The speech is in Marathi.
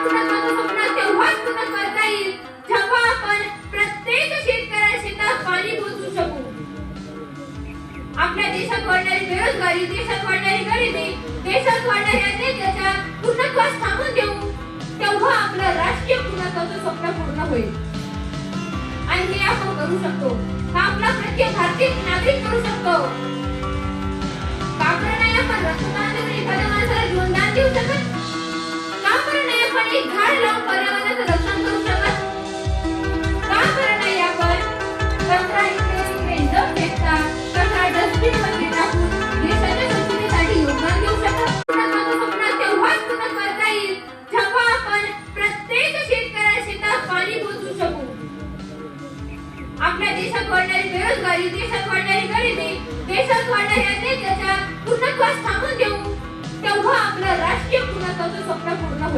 पूर्णत्वाचं स्वप्न तेव्हाच पूर्णत्वात जाईल जेव्हा आपण प्रत्येक शेतकऱ्याच्या शेतात पाणी पोहोचवू शकू. आपल्या देशात वाढणारी बेरोजगारी, देशात वाढणारी गरिबी, देशात वाढणारी अज्ञानता पूर्णत्वास थांबून देऊ तेव्हा आपलं राष्ट्रीय पूर्णत्वाचं स्वप्न पूर्ण होईल. आणि हे आपण करू शकतो. हा आपला प्रत्येक भारतीय नागरिक करू शकतो. का बरं नाही आपण रक्तदान एखाद्या माणसाला जीवनदान देऊ शकत? का बरं नाही आपण एक झाड लावून पर्यावरणाचं रक्षण करू शकत? का बरं नाही आपण कचरा इकडे न फेकता कचरा डस्टबिन मध्ये टाकून देशाच्या संस्कृतीसाठी योगदान देऊ शकत? पूर्णत्वाचं स्वप्न तेव्हाच पूर्णत्वात जाईल जेव्हा आपण प्रत्येक शेतकऱ्याच्या शेतात पाणी पोहोचवू शकू. आपल्या देशात वाढणारी बेरोजगारी, देशात वाढणारी गरिबी, देशात वाढणारी अज्ञानता पूर्णत्वास थांबून देऊ तेव्हा आपलं राष्ट्रीय पूर्णत्वाचं स्वप्न पूर्ण होईल.